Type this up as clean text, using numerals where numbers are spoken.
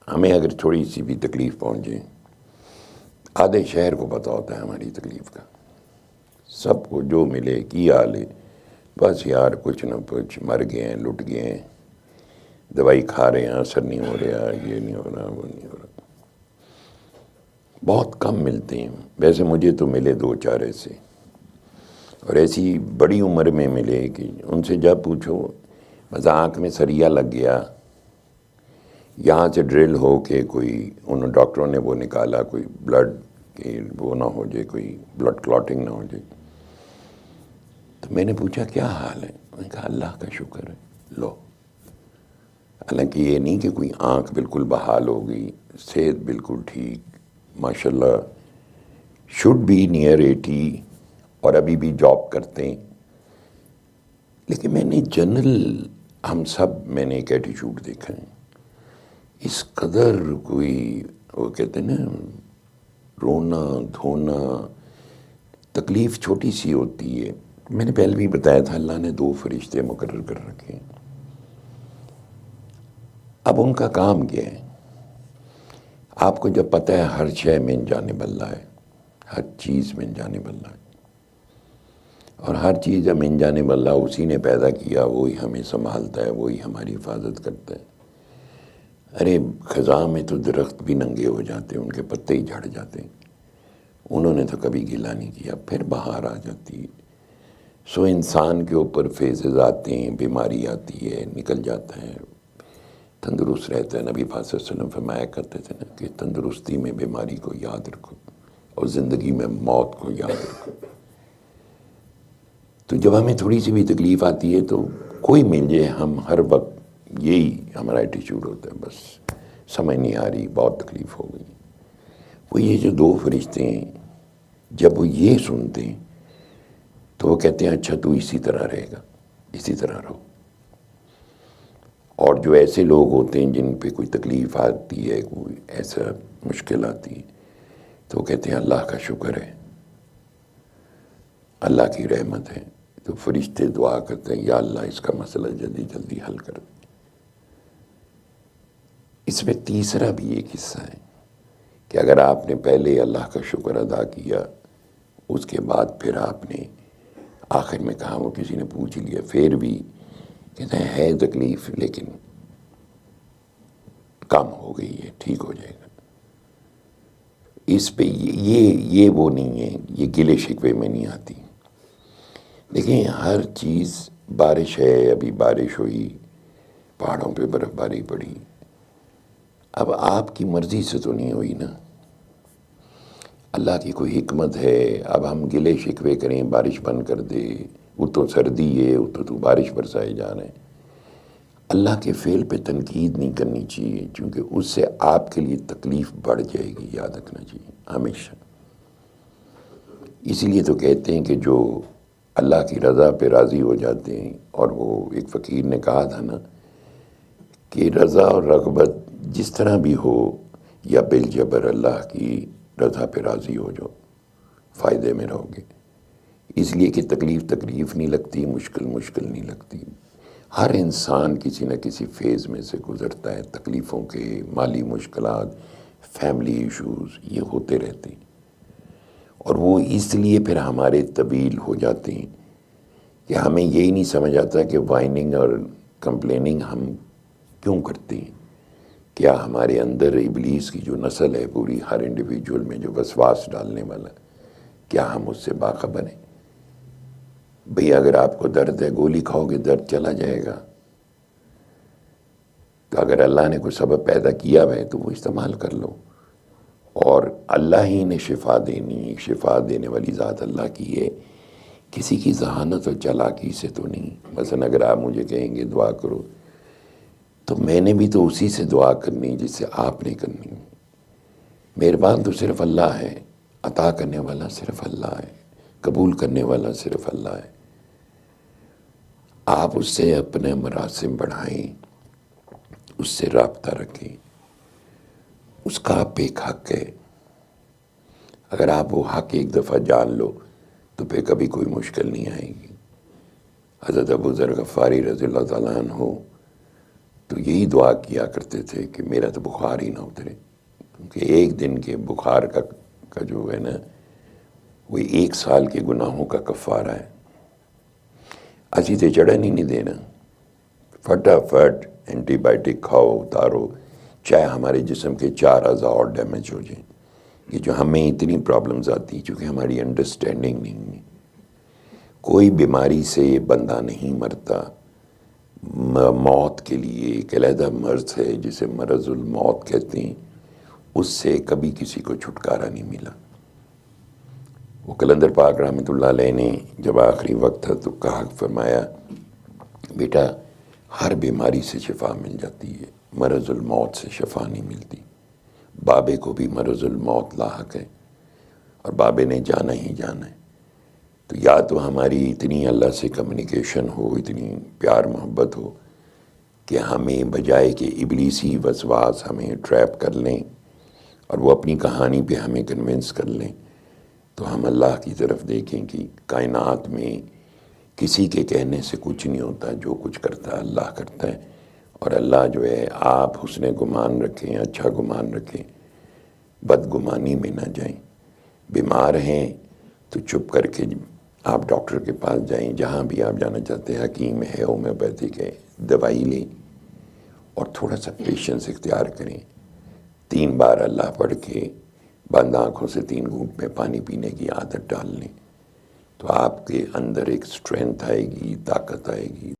ہمیں اگر تھوڑی سی بھی تکلیف پہنچے، آدھے شہر کو پتہ ہوتا ہے ہماری تکلیف کا، سب کو جو ملے کی حال ہے، بس یار کچھ نہ کچھ مر گئے ہیں، لٹ گئے ہیں، دوائی کھا رہے ہیں، اثر نہیں ہو رہا، یہ نہیں ہو رہا، وہ نہیں ہو رہا۔ بہت کم ملتے ہیں، ویسے مجھے تو ملے 2-4 ایسے، اور ایسی بڑی عمر میں ملے کہ ان سے جب پوچھو بس آنکھ میں سریا لگ گیا، یہاں سے ڈرل ہو کے کوئی ان ڈاکٹروں نے وہ نکالا، کوئی بلڈ کی وہ نہ ہو جائے، کوئی بلڈ کلاٹنگ نہ ہو جائے، تو میں نے پوچھا کیا حال ہے؟ میں نے کہا اللہ کا شکر ہے، لو۔ حالانکہ یہ نہیں کہ کوئی آنکھ بالکل بحال ہو گئی، صحت بالکل ٹھیک، ماشاءاللہ شوڈ بی نیئر 80، اور ابھی بھی جاب کرتے ہیں، لیکن میں نے جنرل ہم سب میں نے ایک ایٹیچیوڈ دیکھا ہے، اس قدر کوئی وہ کہتے ہیں نا رونا دھونا، تکلیف چھوٹی سی ہوتی ہے۔ میں نے پہلے بھی بتایا تھا اللہ نے 2 فرشتے مقرر کر رکھے ہیں، اب ان کا کام کیا ہے؟ آپ کو جب پتہ ہے ہر شے من جانب اللہ ہے، ہر چیز من جانب اللہ ہے، اور ہر چیز جب من جانب اللہ اسی نے پیدا کیا، وہی ہمیں سنبھالتا ہے، وہی ہماری حفاظت کرتا ہے۔ ارے خزاں میں تو درخت بھی ننگے ہو جاتے ہیں، ان کے پتے ہی جھڑ جاتے ہیں، انہوں نے تو کبھی گلا نہیں کیا، پھر بہار آ جاتی ہے۔ سو انسان کے اوپر فیزز آتے ہیں، بیماری آتی ہے، نکل جاتا ہے، تندرست رہتا ہے۔ نبی پاک صلی اللہ علیہ وسلم فرمایا کرتے تھے نا کہ تندرستی میں بیماری کو یاد رکھو اور زندگی میں موت کو یاد رکھو۔ تو جب ہمیں تھوڑی سی بھی تکلیف آتی ہے تو کوئی مل جائے، ہم ہر وقت یہی ہمارا ایٹیچیوڈ ہوتا ہے، بس سمجھ نہیں آ رہی، بہت تکلیف ہو گئی۔ وہ یہ جو 2 فرشتے ہیں، جب وہ یہ سنتے ہیں تو وہ کہتے ہیں اچھا تو اسی طرح رہے گا، اسی طرح رہو۔ اور جو ایسے لوگ ہوتے ہیں جن پہ کوئی تکلیف آتی ہے، کوئی ایسا مشکل آتی ہے، تو وہ کہتے ہیں اللہ کا شکر ہے، اللہ کی رحمت ہے۔ تو فرشتے دعا کرتے ہیں یا اللہ اس کا مسئلہ جلدی جلدی حل کر دے۔ اس میں تیسرا بھی ایک حصہ ہے کہ اگر آپ نے پہلے اللہ کا شکر ادا کیا، اس کے بعد پھر آپ نے آخر میں کہا، وہ کسی نے پوچھ لیا پھر بھی کہتے ہیں ہے تکلیف لیکن کم ہو گئی ہے، ٹھیک ہو جائے گا۔ اس پہ یہ وہ نہیں ہے، یہ گلے شکوے میں نہیں آتی۔ دیکھیں ہر چیز، بارش ہے، ابھی بارش ہوئی، پہاڑوں پہ برف باری پڑی، اب آپ کی مرضی سے تو نہیں ہوئی نا، اللہ کی کوئی حکمت ہے۔ اب ہم گلے شکوے کریں بارش بند کر دے، وہ تو سردی ہے، وہ تو بارش برسائے جا رہے ہیں۔ اللہ کے فعل پہ تنقید نہیں کرنی چاہیے، چونکہ اس سے آپ کے لیے تکلیف بڑھ جائے گی، یاد رکھنا چاہیے ہمیشہ۔ اسی لیے تو کہتے ہیں کہ جو اللہ کی رضا پہ راضی ہو جاتے ہیں، اور وہ ایک فقیر نے کہا تھا نا کہ رضا اور رغبت جس طرح بھی ہو، یا بالجبر اللہ کی رضا پہ راضی ہو جو فائدے میں رہو گے۔ اس لیے کہ تکلیف نہیں لگتی، مشکل نہیں لگتی۔ ہر انسان کسی نہ کسی فیز میں سے گزرتا ہے، تکلیفوں کے، مالی مشکلات، فیملی ایشوز، یہ ہوتے رہتے ہیں، اور وہ اس لیے پھر ہمارے طویل ہو جاتے ہیں کہ ہمیں یہی نہیں سمجھ آتا کہ وائننگ اور کمپلیننگ ہم کیوں کرتے ہیں۔ کیا ہمارے اندر ابلیس کی جو نسل ہے پوری، ہر انڈیویجول میں جو وسواس ڈالنے والا، کیا ہم اس سے باخبر ہیں؟ بھئی اگر آپ کو درد ہے، گولی کھاؤ گے درد چلا جائے گا۔ تو اگر اللہ نے کوئی سبب پیدا کیا ہے تو وہ استعمال کر لو، اور اللہ ہی نے شفا دینی، شفا دینے والی ذات اللہ کی ہے، کسی کی ذہانت اور چالاکی سے تو نہیں۔ مثلا اگر آپ مجھے کہیں گے دعا کرو، تو میں نے بھی تو اسی سے دعا کرنی جس سے آپ نے کرنی۔ مہربان تو صرف اللہ ہے، عطا کرنے والا صرف اللہ ہے، قبول کرنے والا صرف اللہ ہے۔ آپ اس سے اپنے مراسم بڑھائیں، اس سے رابطہ رکھیں، اس کا آپ پہ ایک حق ہے۔ اگر آپ وہ حق ایک دفعہ جان لو تو پھر کبھی کوئی مشکل نہیں آئے گی۔ حضرت ابو ذر غفاری رضی اللہ تعالیٰ عنہ تو یہی دعا کیا کرتے تھے کہ میرا تو بخار ہی نہ اترے، کیونکہ ایک دن کے بخار کا جو ہے نا وہ 1 سال کے گناہوں کا کفارہ ہے۔ اسی تے چڑھن ہی نہیں دینا، فٹافٹ اینٹی بائیوٹک کھاؤ، اتارو، چاہے ہمارے جسم کے 4 اعضاء اور ڈیمیج ہو جائیں۔ یہ جو ہمیں اتنی پرابلمز آتی ہیں چونکہ ہماری انڈرسٹینڈنگ نہیں ہے۔ کوئی بیماری سے یہ بندہ نہیں مرتا، موت کے لیے ایک علیحدہ مرض ہے جسے مرض الموت کہتے ہیں، اس سے کبھی کسی کو چھٹکارا نہیں ملا۔ وہ قلندر پاک رحمۃ اللہ علیہ نے جب آخری وقت تھا تو کہا، فرمایا بیٹا ہر بیماری سے شفا مل جاتی ہے، مرض الموت سے شفا نہیں ملتی۔ بابے کو بھی مرض الموت لاحق ہے اور بابے نے جانا ہی جانا ہے۔ تو یا تو ہماری اتنی اللہ سے کمیونیکیشن ہو، اتنی پیار محبت ہو کہ ہمیں بجائے کہ ابلیسی وسواس ہمیں ٹریپ کر لیں اور وہ اپنی کہانی پہ ہمیں کنونس کر لیں، تو ہم اللہ کی طرف دیکھیں کہ کائنات میں کسی کے کہنے سے کچھ نہیں ہوتا، جو کچھ کرتا ہے اللہ کرتا ہے۔ اور اللہ جو ہے، آپ حسن گمان رکھیں، اچھا گمان رکھیں، بدگمانی میں نہ جائیں۔ بیمار ہیں تو چپ کر کے آپ ڈاکٹر کے پاس جائیں، جہاں بھی آپ جانا چاہتے ہیں، حکیم ہے، ہومیوپیتھک ہے، دوائی لیں اور تھوڑا سا پیشنس اختیار کریں۔ 3 بار اللہ پڑھ کے بند آنکھوں سے 3 گھونٹ میں پانی پینے کی عادت ڈال لیں، تو آپ کے اندر ایک اسٹرینتھ آئے گی، طاقت آئے گی،